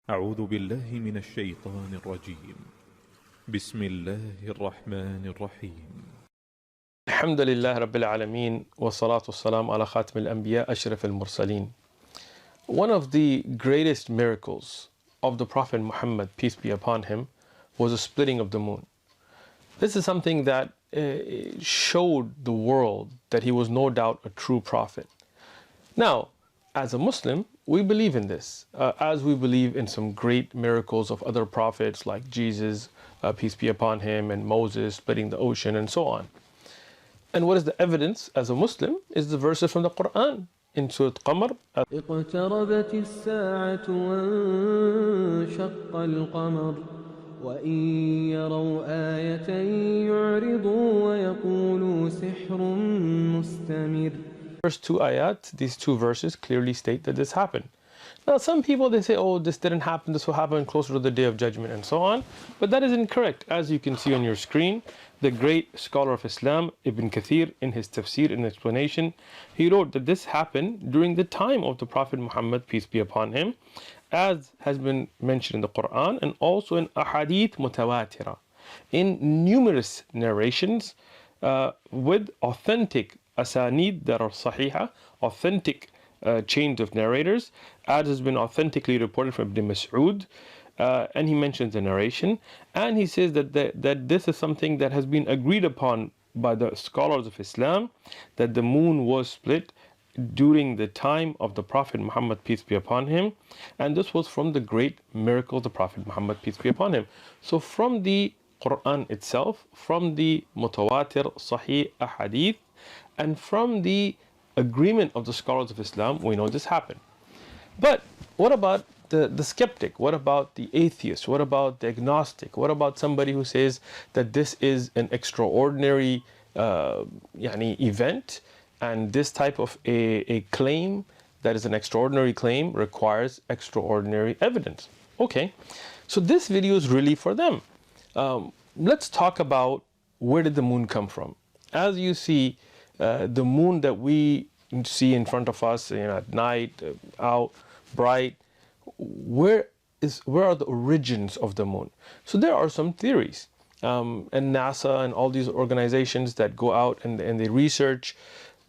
أعوذ بالله من الشيطان الرجيم. بسم الله الرحمن الرحيم. الحمد لله رب العالمين والصلاة والسلام على خاتم الأنبياء أشرف المرسلين. One of the greatest miracles of the Prophet Muhammad, peace be upon him, was the splitting of the moon. This is something that showed the world that he was no doubt a true prophet. Now, as a Muslim, we believe in this, as we believe in some great miracles of other prophets like Jesus, peace be upon him, and Moses splitting the ocean and so on. And what is the evidence as a Muslim is the verses from the Quran in Surah Qamar. اقتربت الساعة وانشق القمر وإن يروا آية يعرضوا ويقولوا سحر مستمر. First two ayat, these two verses clearly state that this happened. Now some people, they say, oh, this didn't happen, this will happen closer to the Day of Judgment and so on. But that is incorrect. As you can see on your screen, the great scholar of Islam, Ibn Kathir, in his tafsir, in explanation, he wrote that this happened during the time of the Prophet Muhammad, peace be upon him, as has been mentioned in the Quran and also in ahadith mutawatira, in numerous narrations with authentic asanid that are sahiha, authentic chains of narrators, as has been authentically reported from Ibn Mas'ud, and he mentions the narration, and he says that this is something that has been agreed upon by the scholars of Islam, that the moon was split during the time of the Prophet Muhammad, peace be upon him, and this was from the great miracle of the Prophet Muhammad, peace be upon him. So from the Quran itself, from the mutawatir sahih ahadith, and from the agreement of the scholars of Islam, we know this happened. But what about the skeptic? What about the atheist? What about the agnostic? What about somebody who says that this is an extraordinary event, and this type of a claim that is an extraordinary claim requires extraordinary evidence? Okay, so this video is really for them. Let's talk about where did the moon come from. As you see, the moon that we see in front of us, at night, out, bright, where are the origins of the moon? So there are some theories, and NASA and all these organizations that go out and they research,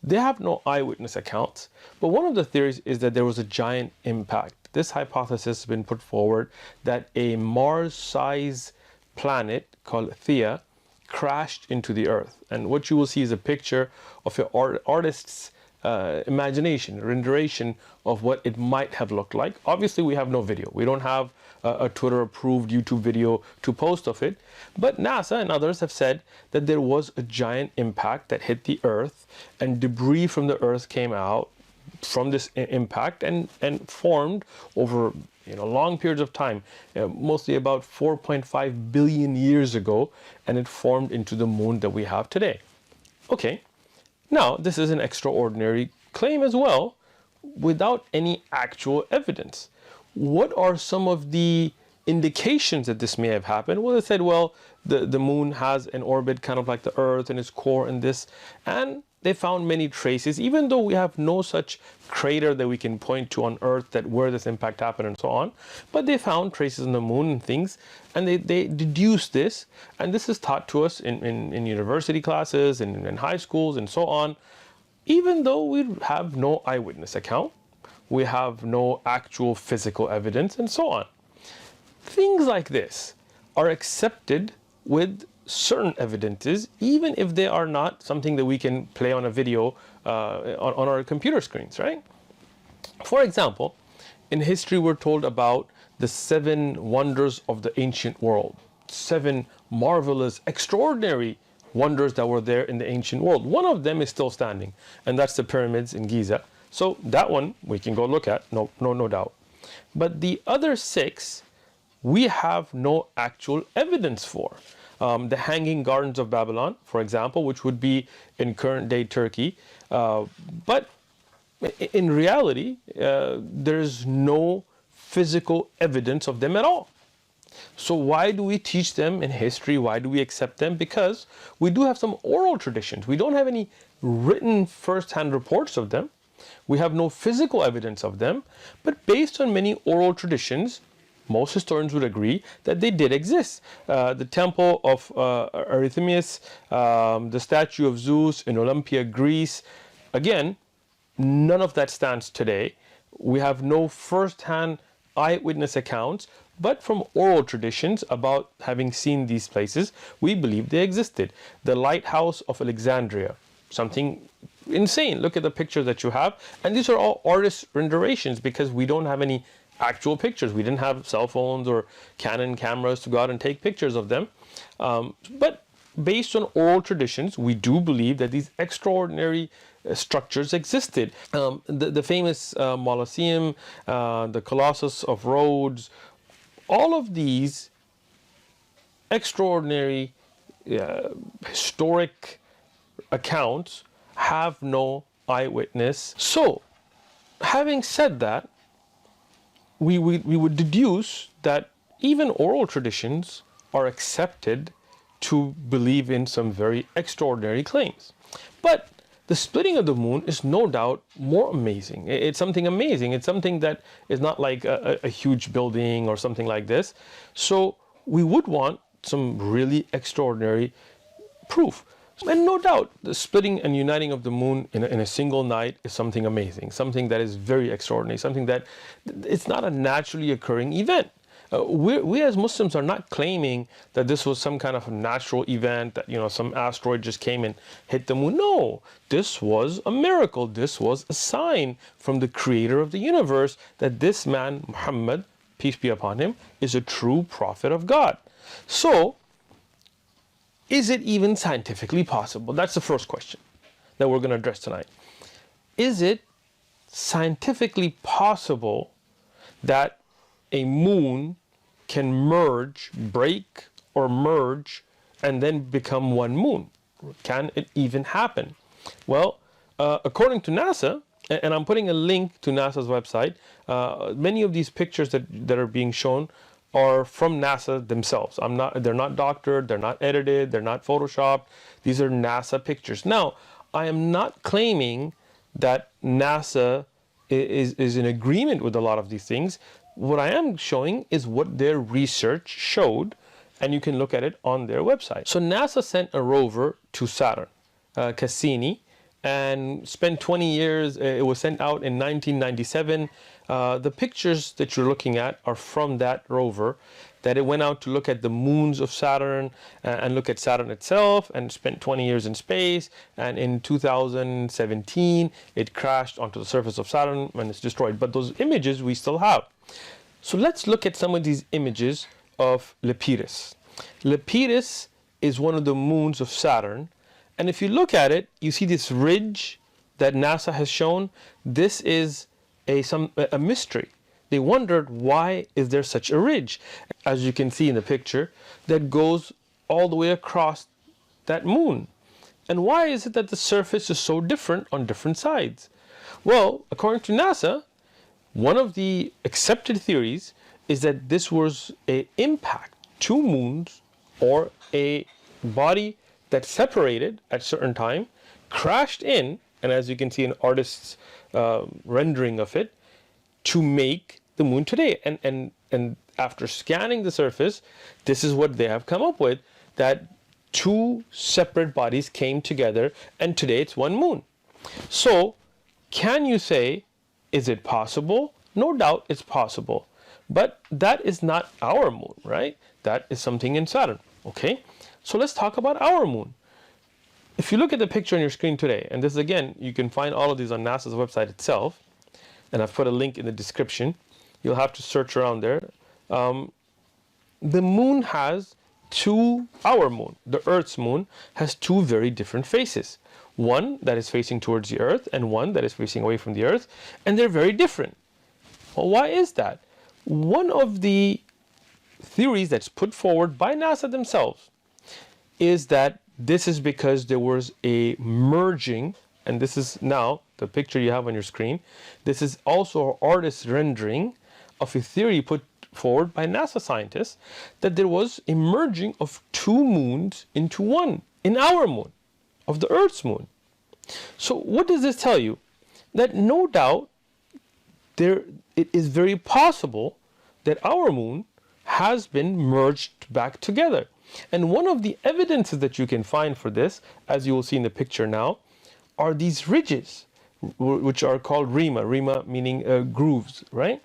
they have no eyewitness accounts. But one of the theories is that there was a giant impact. This hypothesis has been put forward that a Mars-sized planet called Theia crashed into the Earth, and what you will see is a picture of an artist's imagination, renderation of what it might have looked like. Obviously, we have no video. We don't have a Twitter-approved YouTube video to post of it. But NASA and others have said that there was a giant impact that hit the Earth, and debris from the Earth came out from this impact and formed over long periods of time, mostly about 4.5 billion years ago, and it formed into the moon that we have today. Okay. Now, this is an extraordinary claim as well, without any actual evidence. What are some of the indications that this may have happened? Well, they said, well, the moon has an orbit kind of like the Earth and its core and this, and they found many traces, even though we have no such crater that we can point to on Earth that where this impact happened and so on. But they found traces on the moon and things, and they deduced this, and this is taught to us in university classes and in high schools and so on. Even though we have no eyewitness account, we have no actual physical evidence and so on. Things like this are accepted with certain evidences, even if they are not something that we can play on a video on our computer screens, right? For example, in history we're told about the 7 wonders of the ancient world, 7 marvelous, extraordinary wonders that were there in the ancient world. One of them is still standing, and that's the pyramids in Giza. So that one we can go look at, no doubt. But the other 6 we have no actual evidence for. The Hanging Gardens of Babylon, for example, which would be in current-day Turkey. But in reality, there's no physical evidence of them at all. So why do we teach them in history? Why do we accept them? Because we do have some oral traditions. We don't have any written first-hand reports of them. We have no physical evidence of them. But based on many oral traditions, most historians would agree that they did exist. The temple of Artemis, the statue of Zeus in Olympia, Greece, again, none of that stands today. We have no first-hand eyewitness accounts, but from oral traditions about having seen these places, we believe they existed. The lighthouse of Alexandria, something insane. Look at the picture that you have. And these are all artist renditions because we don't have any actual pictures. We didn't have cell phones or Canon cameras to go out and take pictures of them. But based on oral traditions, we do believe that these extraordinary structures existed. The famous Colosseum, the Colossus of Rhodes, all of these extraordinary historic accounts have no eyewitness. So, having said that, we would deduce that even oral traditions are accepted to believe in some very extraordinary claims. But the splitting of the moon is no doubt more amazing. It's something amazing. It's something that is not like a huge building or something like this. So we would want some really extraordinary proof. And no doubt, the splitting and uniting of the moon in a single night is something amazing, something that is very extraordinary, something that it's not a naturally occurring event. We as Muslims are not claiming that this was some kind of a natural event, that some asteroid just came and hit the moon. No, this was a miracle. This was a sign from the creator of the universe that this man, Muhammad, peace be upon him, is a true prophet of God. So, is it even scientifically possible? That's the first question that we're going to address tonight. Is it scientifically possible that a moon can break or merge, and then become one moon? Can it even happen? Well, according to NASA, and I'm putting a link to NASA's website, many of these pictures that are being shown are from NASA themselves. They're not doctored, they're not edited, they're not photoshopped. These are NASA pictures. Now, I am not claiming that NASA is in agreement with a lot of these things. What I am showing is what their research showed, and you can look at it on their website. So NASA sent a rover to Saturn, Cassini, and spent 20 years. It was sent out in 1997. The pictures that you're looking at are from that rover, that it went out to look at the moons of Saturn and look at Saturn itself, and spent 20 years in space. And in 2017, it crashed onto the surface of Saturn and it's destroyed. But those images we still have. So let's look at some of these images of Lepidus. Lepidus is one of the moons of Saturn. And if you look at it, you see this ridge that NASA has shown. This is a mystery. They wondered, why is there such a ridge? As you can see in the picture, that goes all the way across that moon. And why is it that the surface is so different on different sides? Well, according to NASA, one of the accepted theories is that this was an impact, two moons, or a body that separated at a certain time, crashed in, and as you can see an artist's rendering of it, to make the moon today. And after scanning the surface, this is what they have come up with, that two separate bodies came together, and today it's one moon. So, can you say, is it possible? No doubt it's possible. But that is not our moon, right? That is something in Saturn, okay? So let's talk about our moon. If you look at the picture on your screen today, and this again, you can find all of these on NASA's website itself, and I've put a link in the description. You'll have to search around there. The moon has our moon, the Earth's moon, has two very different faces. One that is facing towards the Earth and one that is facing away from the Earth, and they're very different. Well, why is that? One of the theories that's put forward by NASA themselves is that this is because there was a merging, and this is now the picture you have on your screen. This is also an artist's rendering of a theory put forward by NASA scientists, that there was a merging of two moons into one, in our moon, of the Earth's moon. So what does this tell you? That no doubt it is very possible that our moon has been merged back together. And one of the evidences that you can find for this, as you will see in the picture now, are these ridges, which are called rima. Rima meaning grooves, right?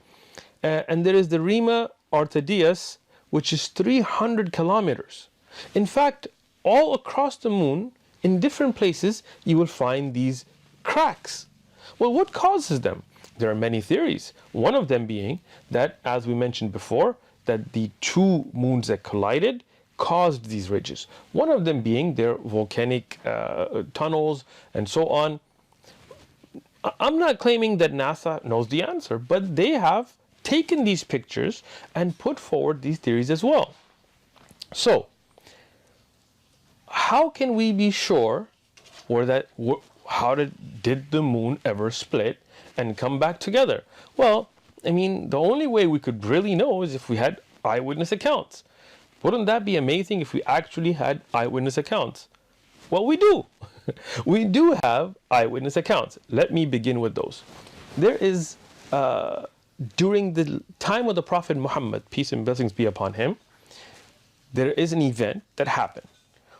And there is the rima orthodeus, which is 300 kilometers. In fact, all across the moon, in different places, you will find these cracks. Well, what causes them? There are many theories. One of them being that, as we mentioned before, that the two moons that collided caused these ridges. One of them being their volcanic tunnels and so on. I'm not claiming that NASA knows the answer, but they have taken these pictures and put forward these theories as well. So, how can we be sure, or that how did the moon ever split and come back together? Well, I mean, the only way we could really know is if we had eyewitness accounts. Wouldn't that be amazing if we actually had eyewitness accounts? Well, we do. We do have eyewitness accounts. Let me begin with those. There is, during the time of the Prophet Muhammad, peace and blessings be upon him, there is an event that happened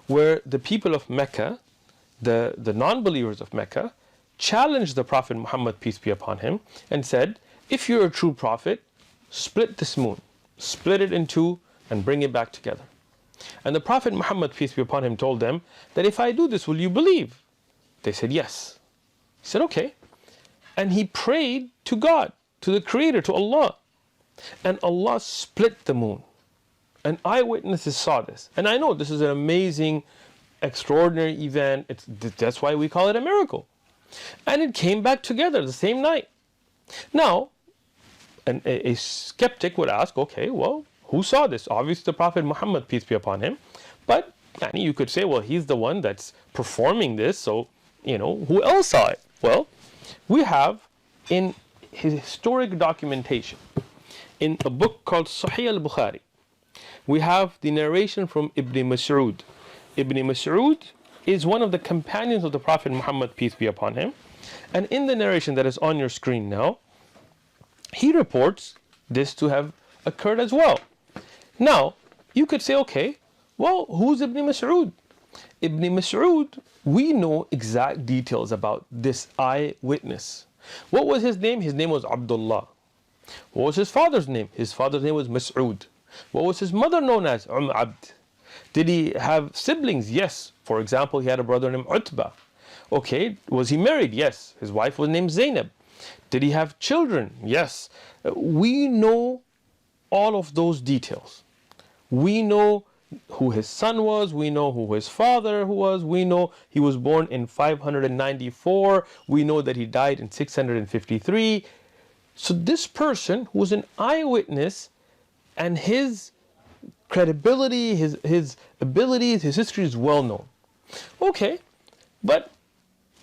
where the people of Mecca, the non-believers of Mecca, challenged the Prophet Muhammad, peace be upon him, and said, if you're a true prophet, split this moon, split it in two and bring it back together. And the Prophet Muhammad, peace be upon him, told them that if I do this, will you believe? They said yes. He said okay. And he prayed to God, to the Creator, to Allah. And Allah split the moon. And eyewitnesses saw this. And I know this is an amazing, extraordinary event. That's why we call it a miracle. And it came back together the same night. Now, a skeptic would ask, okay, well, who saw this? Obviously the Prophet Muhammad, peace be upon him. But you could say, well, he's the one that's performing this, so, who else saw it? Well, we have in his historic documentation, in a book called Sahih al-Bukhari, we have the narration from Ibn Mas'ud. Ibn Mas'ud is one of the companions of the Prophet Muhammad, peace be upon him. And in the narration that is on your screen now, he reports this to have occurred as well. Now, you could say, okay, well, who's Ibn Mas'ud? Ibn Mas'ud, we know exact details about this eyewitness. What was his name? His name was Abdullah. What was his father's name? His father's name was Mas'ud. What was his mother known as? Abd. Did he have siblings? Yes. For example, he had a brother named Utbah. Okay, was he married? Yes. His wife was named Zainab. Did he have children? Yes. We know all of those details. We know who his son was, we know who his father was, we know he was born in 594, we know that he died in 653. So this person who was an eyewitness, and his credibility, his abilities, his history is well known. Okay, but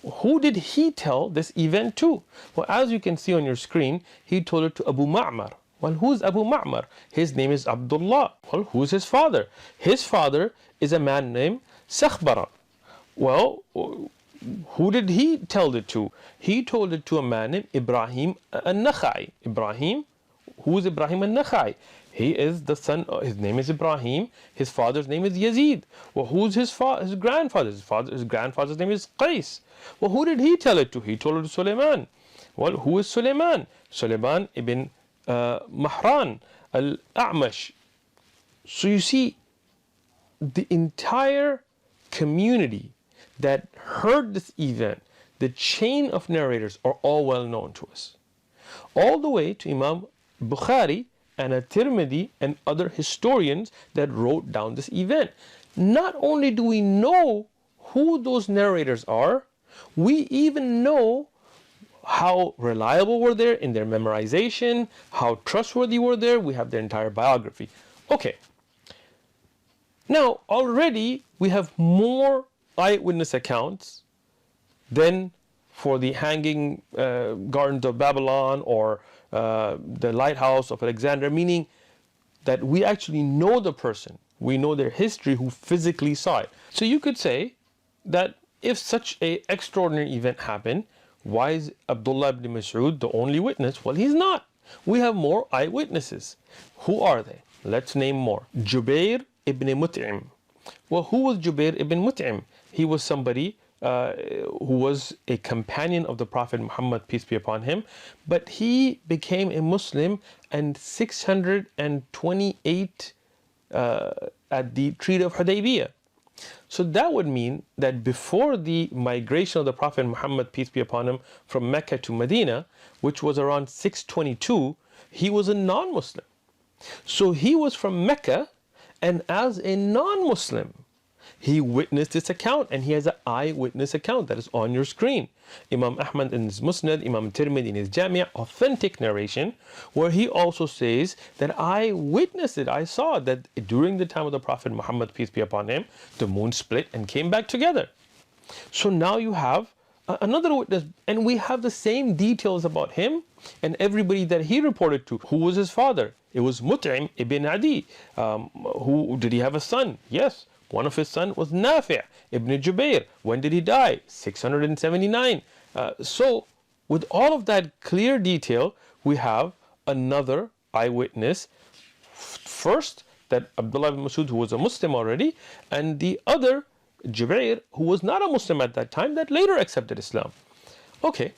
who did he tell this event to? Well, as you can see on your screen, he told it to Abu Ma'mar. Well, who's Abu Ma'mar? His name is Abdullah. Well, who's his father? His father is a man named Sakhbara. Well, who did he tell it to? He told it to a man named Ibrahim al-Nakhai. Ibrahim, who is Ibrahim al-Nakhai? He is the son, his name is Ibrahim, his father's name is Yazid. Well, who's his grandfather? His grandfather's name is Qais. Well, who did he tell it to? He told it to Sulaiman. Well, who is Sulaiman? Sulaiman ibn Mahran al-A'mash. So you see, the entire community that heard this event, the chain of narrators are all well known to us. All the way to Imam Bukhari and At-Tirmidhi and other historians that wrote down this event. Not only do we know who those narrators are, we even know how reliable were they in their memorization, how trustworthy were they. We have their entire biography. Okay. Now, already we have more eyewitness accounts than for the hanging gardens of Babylon or the lighthouse of Alexandria, meaning that we actually know the person, we know their history, who physically saw it. So you could say that if such an extraordinary event happened, why is Abdullah ibn Mas'ud the only witness? Well, he's not. we have more eyewitnesses. Who are they? Let's name more. Jubair ibn Mut'im. Well, who was Jubair ibn Mut'im? He was somebody who was a companion of the Prophet Muhammad, peace be upon him, but he became a Muslim in 628 at the Treaty of Hudaybiyah. So that would mean that before the migration of the Prophet Muhammad, peace be upon him, from Mecca to Medina, which was around 622, he was a non-Muslim. So he was from Mecca, and as a non-Muslim, he witnessed this account, and he has an eyewitness account that is on your screen. Imam Ahmad in his Musnad, Imam Tirmidhi in his Jami', authentic narration, where he also says that I witnessed it, I saw that during the time of the Prophet Muhammad, peace be upon him, the moon split and came back together. So now you have another witness, and we have the same details about him and everybody that he reported to. Who was his father? It was Mut'im ibn Adi. Who did he have a son? Yes. One of his sons was Nafi' ibn Jubair. When did he die? 679. So with all of that clear detail, we have another eyewitness. First, that Abdullah ibn Masud, who was a Muslim already, and the other, Jubair, who was not a Muslim at that time, that later accepted Islam. Okay,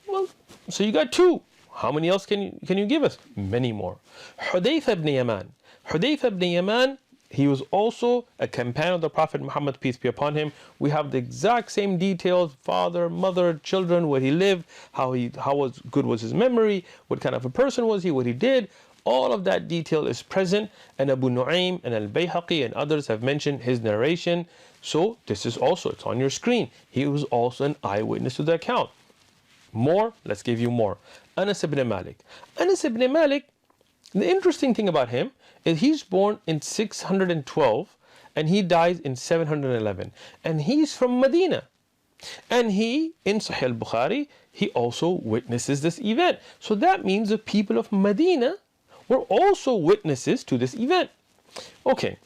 well, so you got two. How many else can you give us? Many more. Hudayfa ibn Yaman. Hudayfa ibn Yaman, he was also a companion of the Prophet Muhammad, peace be upon him. We have the exact same details: father, mother, children, where he lived, how good was his memory, what kind of a person was he, what he did. All of that detail is present, and Abu Nu'aym and Al-Bayhaqi and others have mentioned his narration. So this is also, it's on your screen. He was also an eyewitness to the account. More, let's give you more. Anas ibn Malik. Anas ibn Malik, the interesting thing about him is he's born in 612 and he dies in 711. And he's from Medina. And he, in Sahih al-Bukhari, he also witnesses this event. So that means the people of Medina were also witnesses to this event. Okay,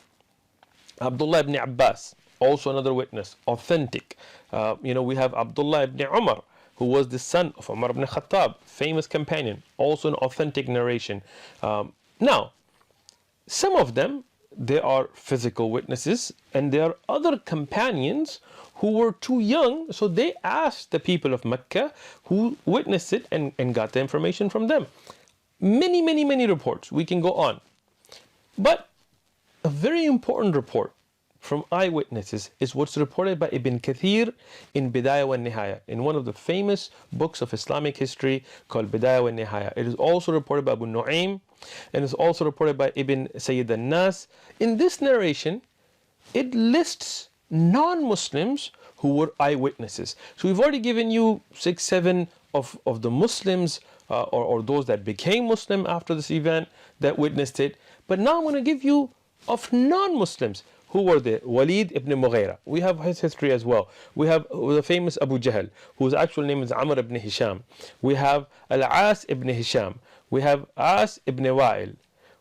Abdullah ibn Abbas, also another witness, authentic. We have Abdullah ibn Umar, who was the son of Umar ibn Khattab, famous companion, also an authentic narration. Now, some of them, they are physical witnesses, and there are other companions who were too young, so they asked the people of Mecca who witnessed it and got the information from them. Many, many, many reports. We can go on. But a very important report from eyewitnesses is what's reported by Ibn Kathir in Bidayah wa Nihaya, in one of the famous books of Islamic history called Bidayah wa Nihaya. It is also reported by Abu Nu'aym, and it's also reported by Ibn Sayyid al-Nas. In this narration, it lists non-Muslims who were eyewitnesses. So we've already given you 6, 7 of the Muslims or those that became Muslim after this event that witnessed it. But now I'm going to give you of non-Muslims. Who were they? Walid ibn Mughira. We have his history as well. We have the famous Abu Jahl, whose actual name is Amr ibn Hisham. We have Al-As ibn Hisham. We have As ibn Wa'il.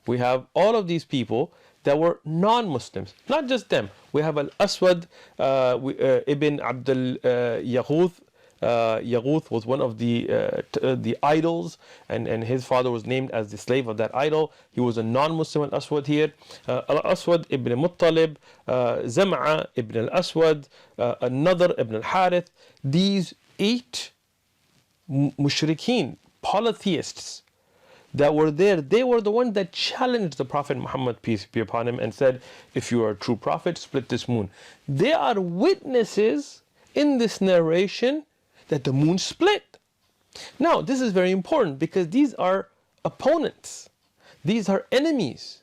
We have all of these people that were non-Muslims. Not just them. We have Al-Aswad ibn Abdul Yaghuth. Yaghuth was one of the idols, and his father was named as the slave of that idol. He was a non-Muslim. Al-Aswad here. Al-Aswad ibn Muttalib, Zam'a ibn al-Aswad, another ibn al-Harith. These 8 mushrikeen, polytheists that were there, they were the ones that challenged the Prophet Muhammad, peace be upon him, and said, if you are a true prophet, split this moon. They are witnesses in this narration that the moon split. Now, this is very important because these are opponents. These are enemies.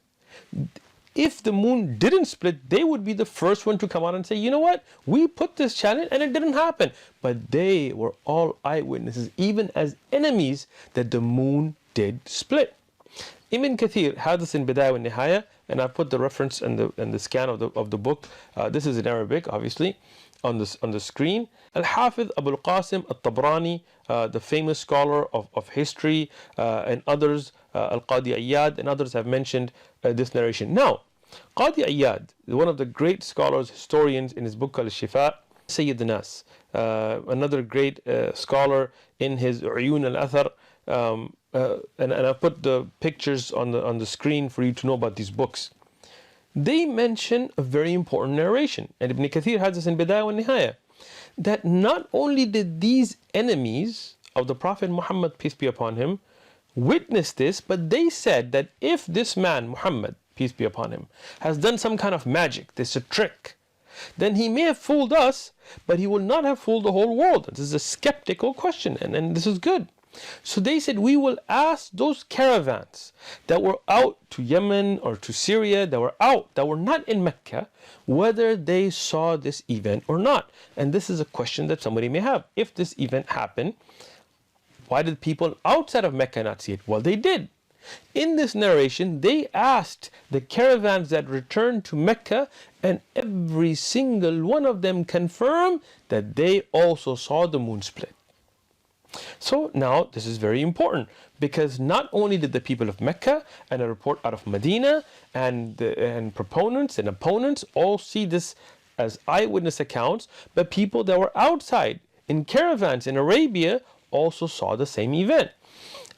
If the moon didn't split, they would be the first one to come out and say, you know what? We put this challenge and it didn't happen. But they were all eyewitnesses, even as enemies, that the moon did split. Ibn Kathir had this in Bidayah wa Nihaya, and I put the reference and the scan of the book. This is in Arabic, obviously, on the screen. Al-Hafiz Abu al-Qasim al-Tabrani, the famous scholar of history, and others, Al-Qadi Iyad and others have mentioned this narration. Now, Qadi Iyad, one of the great scholars, historians, in his book Al-Shifa, Sayyid Nas, another great scholar in his Uyun al-Athar, and I put the pictures on the screen for you to know about these books. They mention a very important narration, and Ibn Kathir has this in Bidayah wa Nihaya, that not only did these enemies of the Prophet Muhammad, peace be upon him, witness this, but they said that if this man, Muhammad, peace be upon him, has done some kind of magic, this is a trick, then he may have fooled us, but he will not have fooled the whole world. This is a skeptical question, and this is good. So they said, we will ask those caravans that were out to Yemen or to Syria, that were out, that were not in Mecca, whether they saw this event or not. And this is a question that somebody may have. If this event happened, why did people outside of Mecca not see it? Well, they did. In this narration, they asked the caravans that returned to Mecca, and every single one of them confirmed that they also saw the moon split. So now this is very important, because not only did the people of Mecca and a report out of Medina and proponents and opponents all see this as eyewitness accounts, but people that were outside in caravans in Arabia also saw the same event.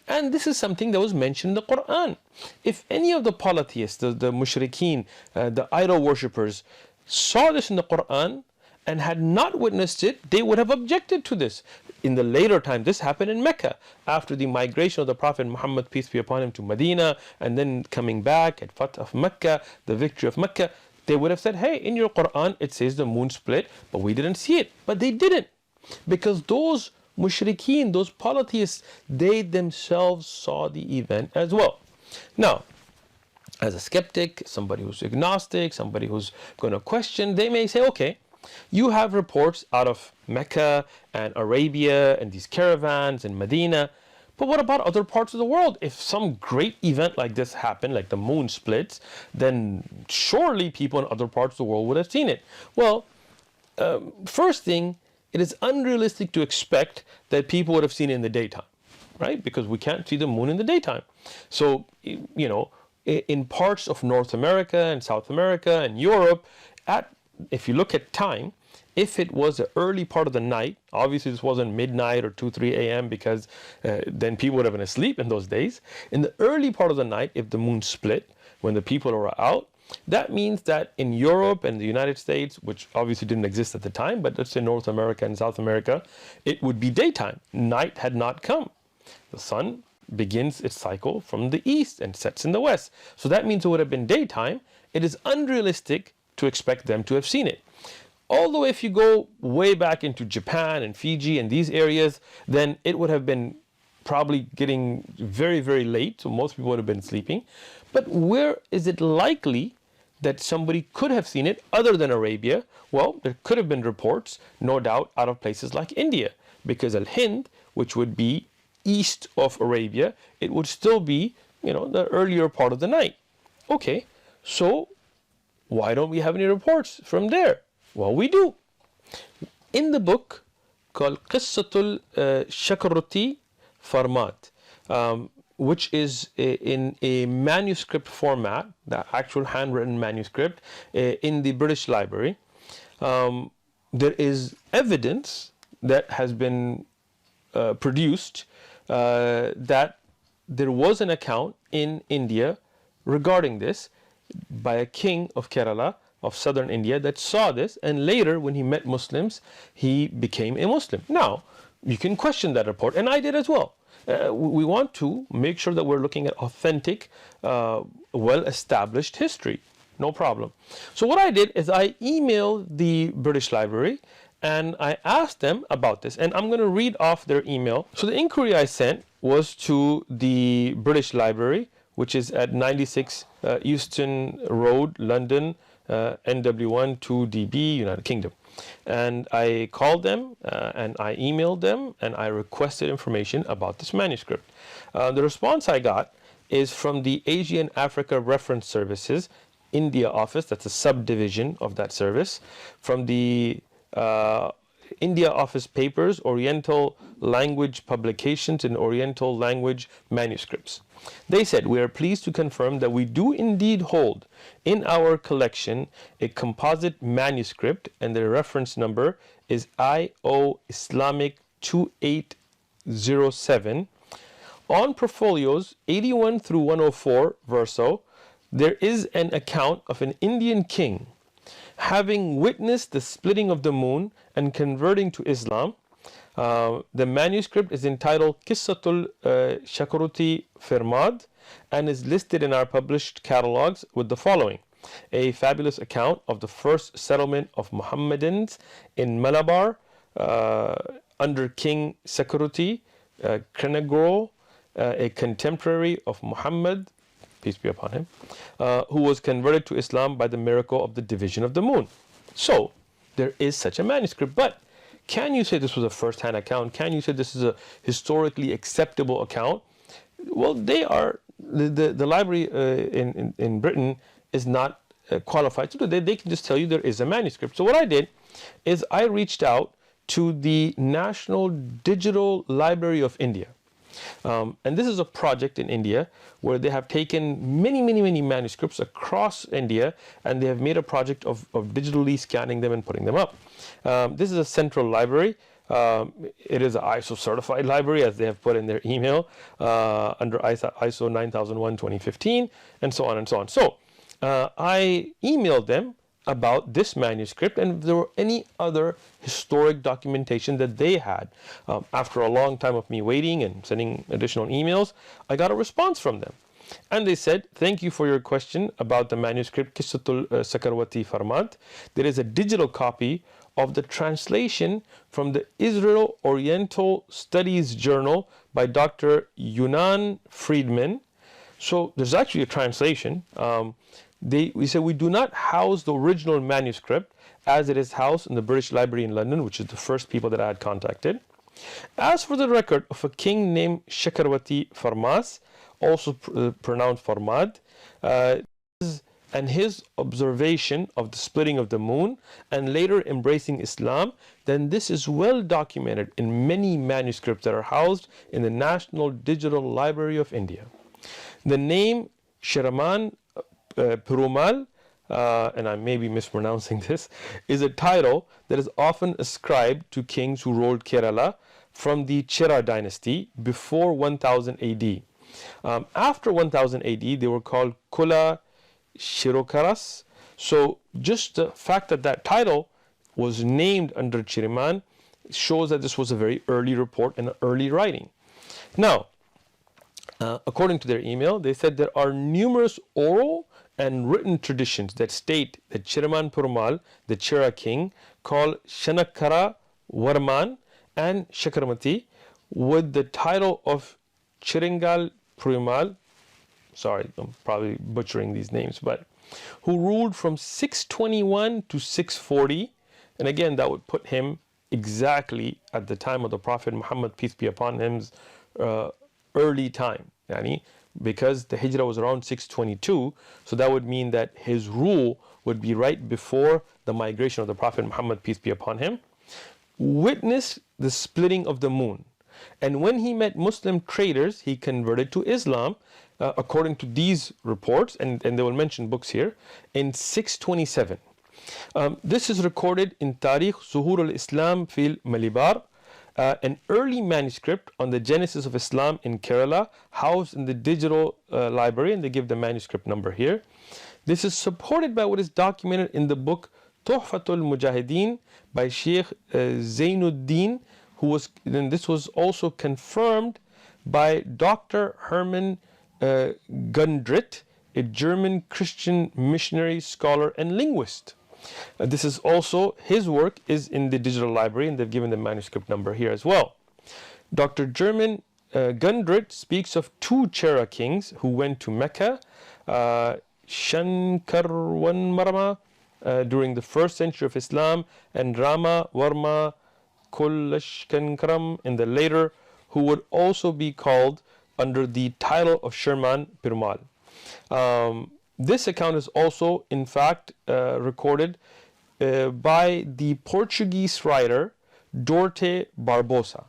And this is something that was mentioned in the Quran. If any of the polytheists, the mushrikeen, the idol worshippers saw this in the Quran and had not witnessed it, they would have objected to this. In the later time, this happened in Mecca after the migration of the Prophet Muhammad, peace be upon him, to Medina, and then coming back at Fath of Mecca, the victory of Mecca. They would have said, hey, in your Quran it says the moon split, but we didn't see it. But they didn't, because those mushrikeen, those polytheists, they themselves saw the event as well. Now, as a skeptic, somebody who's agnostic, somebody who's going to question, they may say, okay, you have reports out of Mecca and Arabia and these caravans and Medina, but what about other parts of the world? If some great event like this happened, like the moon splits, then surely people in other parts of the world would have seen it. Well, first thing, it is unrealistic to expect that people would have seen it in the daytime, right? Because we can't see the moon in the daytime. So, you know, in parts of North America and South America and Europe, if you look at time, if it was the early part of the night, obviously this wasn't midnight or 2, 3 a.m. because then people would have been asleep in those days. In the early part of the night, if the moon split, when the people are out, that means that in Europe and the United States, which obviously didn't exist at the time, but let's say North America and South America, it would be daytime. Night had not come. The sun begins its cycle from the east and sets in the west. So that means it would have been daytime. It is unrealistic to expect them to have seen it. Although if you go way back into Japan and Fiji and these areas, then it would have been probably getting very, very late. So most people would have been sleeping. But where is it likely that somebody could have seen it other than Arabia? Well, there could have been reports, no doubt, out of places like India, because Al-Hind, which would be east of Arabia, it would still be, you know, the earlier part of the night. Okay, so why don't we have any reports from there? Well, we do. In the book called Qissatul Shakaruti Farmat, which is in a manuscript format, the actual handwritten manuscript in the British Library, there is evidence that has been produced that there was an account in India regarding this by a king of Kerala, of southern India, that saw this, and later when he met Muslims, he became a Muslim. Now, you can question that report, and I did as well. We want to make sure that we're looking at authentic, well-established history. No problem. So what I did is I emailed the British Library and I asked them about this, and I'm going to read off their email. So the inquiry I sent was to the British Library, which is at 96 Euston Road, London, NW1 2DB, United Kingdom. And I called them and I emailed them and I requested information about this manuscript. The response I got is from the Asian Africa Reference Services India office, that's a subdivision of that service, from the India Office Papers, Oriental Language Publications and Oriental Language Manuscripts. They said, we are pleased to confirm that we do indeed hold in our collection a composite manuscript, and the reference number is IO Islamic 2807, On portfolios 81 through 104 verso, there is an account of an Indian king having witnessed the splitting of the moon and converting to Islam. The manuscript is entitled Qissatul Shakaruti Firmad and is listed in our published catalogs with the following: a fabulous account of the first settlement of Muhammadans in Malabar under King Sakaruti Krenagoro, a contemporary of Muhammad, peace be upon him, who was converted to Islam by the miracle of the division of the moon. So there is such a manuscript, but can you say this was a first-hand account? Can you say this is a historically acceptable account? Well, they are, the library in Britain is not qualified to do that. They can just tell you there is a manuscript. So what I did is I reached out to the National Digital Library of India. And this is a project in India where they have taken many manuscripts across India, and they have made a project of digitally scanning them and putting them up. This is a central library. It is an ISO certified library, as they have put in their email, under ISO 9001:2015, and so on and so on. So I emailed them about this manuscript and if there were any other historic documentation that they had. After a long time of me waiting and sending additional emails, I got a response from them. And they said, thank you for your question about the manuscript Qissatul Sakarwati Farmad. There is a digital copy of the translation from the Israel Oriental Studies Journal by Dr. Yunan Friedman. So there's actually a translation. We say we do not house the original manuscript as it is housed in the British Library in London, which is the first people that I had contacted. As for the record of a king named Shakarwati Farmas, also pronounced Farmad, and his observation of the splitting of the moon and later embracing Islam, then this is well documented in many manuscripts that are housed in the National Digital Library of India. The name Shiraman Perumal, and I may be mispronouncing this, is a title that is often ascribed to kings who ruled Kerala from the Chera dynasty before 1000 AD. After 1000 AD, they were called Kula Shirokaras. So just the fact that that title was named under Chiriman shows that this was a very early report and an early writing. Now, according to their email, they said there are numerous oral and written traditions that state that Chiraman Perumal, the Chera king, called Shanakara Varman and Shakaramati with the title of Chiringal Perumal, sorry, I'm probably butchering these names, but who ruled from 621 to 640, and again that would put him exactly at the time of the Prophet Muhammad, peace be upon him's early time, because the Hijrah was around 622, so that would mean that his rule would be right before the migration of the Prophet Muhammad, peace be upon him. Witnessed the splitting of the moon, and when he met Muslim traders, he converted to Islam, according to these reports, and they will mention books here, in 627. This is recorded in Tarikh Zuhur al-Islam fil Malibar, an early manuscript on the genesis of Islam in Kerala, housed in the digital library, and they give the manuscript number here. This is supported by what is documented in the book Tuhfatul Mujahideen by Sheikh Zainuddin, then this was also confirmed by Dr. Hermann Gundrit, a German Christian missionary, scholar, and linguist. This is also, his work is in the digital library, and they've given the manuscript number here as well. Dr. German Gundrit speaks of two Chera kings who went to Mecca, Shankarwanmarama, during the first century of Islam, and Rama Varma Kulashkankaram in the later, who would also be called under the title of Sherman Perumal. This account is also, in fact, recorded by the Portuguese writer Dorte Barbosa.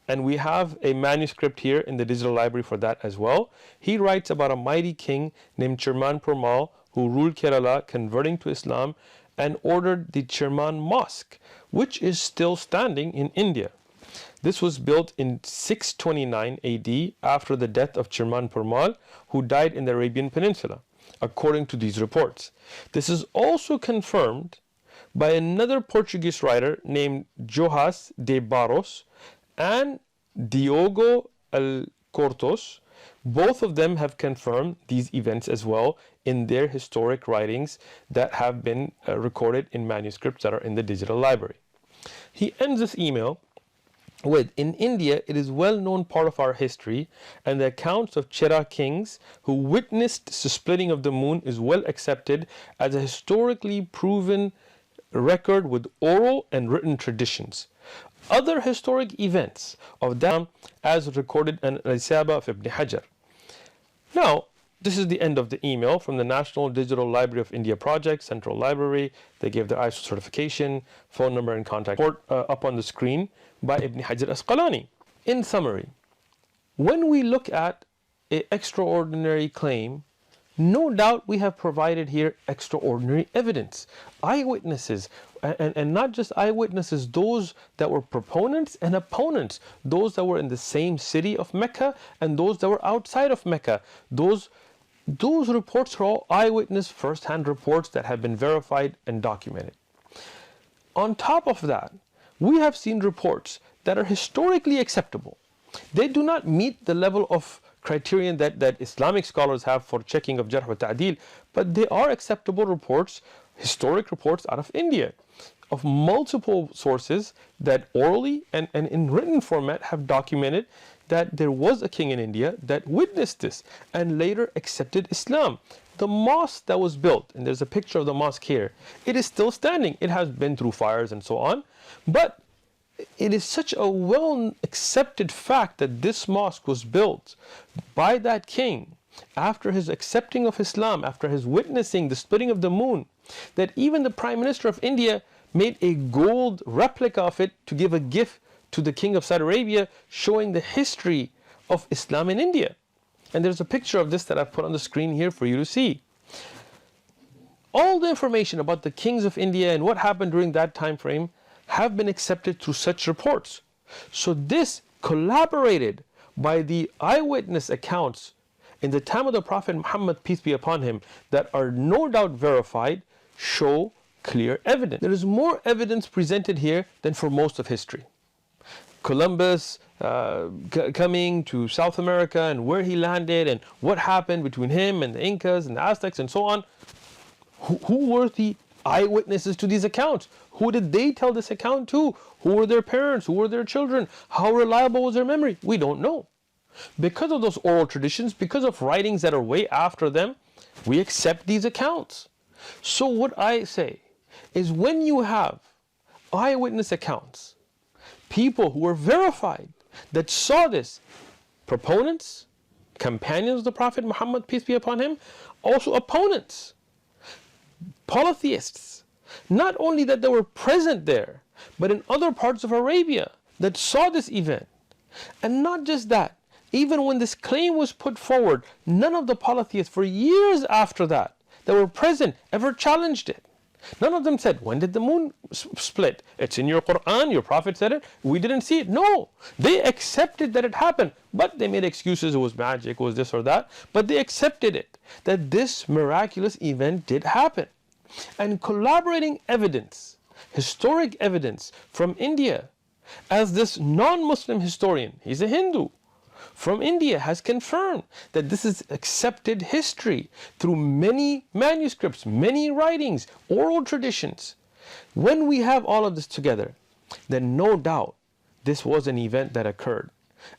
And we have a manuscript here in the digital library for that as well. He writes about a mighty king named Sherman Perumal who ruled Kerala, converting to Islam, and ordered the Sherman Mosque, which is still standing in India. This was built in 629 AD after the death of Chirman Purmal, who died in the Arabian Peninsula, according to these reports. This is also confirmed by another Portuguese writer named Joás de Barros and Diogo Alcortos. Both of them have confirmed these events as well in their historic writings that have been recorded in manuscripts that are in the digital library. He ends this email with, in India, it is well known part of our history, and the accounts of Chera kings who witnessed the splitting of the moon is well accepted as a historically proven record with oral and written traditions. Other historic events of them as recorded in Al-Isaba of Ibn Hajar. Now, this is the end of the email from the National Digital Library of India Project, Central Library. They gave their ISO certification, phone number and contact report up on the screen by Ibn Hajar Asqalani. In summary, when we look at an extraordinary claim, no doubt we have provided here extraordinary evidence. Eyewitnesses, and not just eyewitnesses, those that were proponents and opponents, those that were in the same city of Mecca and those that were outside of Mecca. Those reports are all eyewitness first-hand reports that have been verified and documented. On top of that, we have seen reports that are historically acceptable. They do not meet the level of criterion that Islamic scholars have for checking of Jarh wa Ta'dil, but they are acceptable reports, historic reports out of India, of multiple sources that orally and in written format have documented that there was a king in India that witnessed this and later accepted Islam. The mosque that was built, and there's a picture of the mosque here, it is still standing. It has been through fires and so on, but it is such a well accepted fact that this mosque was built by that king after his accepting of Islam, after his witnessing the splitting of the moon, that even the Prime Minister of India made a gold replica of it to give a gift to the King of Saudi Arabia, showing the history of Islam in India. And there's a picture of this that I've put on the screen here for you to see. All the information about the kings of India and what happened during that time frame have been accepted through such reports. So this, collaborated by the eyewitness accounts in the time of the Prophet Muhammad, peace be upon him, that are no doubt verified, show clear evidence. There is more evidence presented here than for most of history. Columbus coming to South America and where he landed and what happened between him and the Incas and the Aztecs and so on. Who were the eyewitnesses to these accounts? Who did they tell this account to? Who were their parents? Who were their children? How reliable was their memory? We don't know. Because of those oral traditions, because of writings that are way after them, we accept these accounts. So what I say is, when you have eyewitness accounts, people who were verified that saw this, proponents, companions of the Prophet Muhammad, peace be upon him, also opponents, polytheists, not only that they were present there, but in other parts of Arabia that saw this event. And not just that, even when this claim was put forward, none of the polytheists for years after that were present ever challenged it. None of them said, when did the moon split? It's in your Quran, your Prophet said it, we didn't see it. No, they accepted that it happened, but they made excuses, it was magic, it was this or that, but they accepted it, that this miraculous event did happen. And corroborating evidence, historic evidence from India, as this non-Muslim historian, he's a Hindu, from India has confirmed that this is accepted history through many manuscripts, many writings, oral traditions. When we have all of this together, then no doubt this was an event that occurred.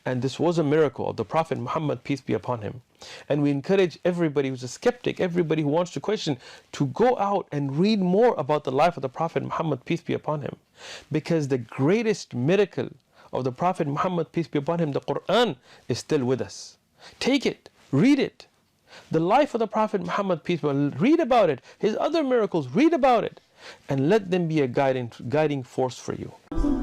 And this was a miracle of the Prophet Muhammad, peace be upon him. And we encourage everybody who's a skeptic, everybody who wants to question, to go out and read more about the life of the Prophet Muhammad, peace be upon him. Because the greatest miracle of the Prophet Muhammad, peace be upon him, the Quran, is still with us. Take it, read it. The life of the Prophet Muhammad, peace be upon him, read about it. His other miracles, read about it. And let them be a guiding force for you.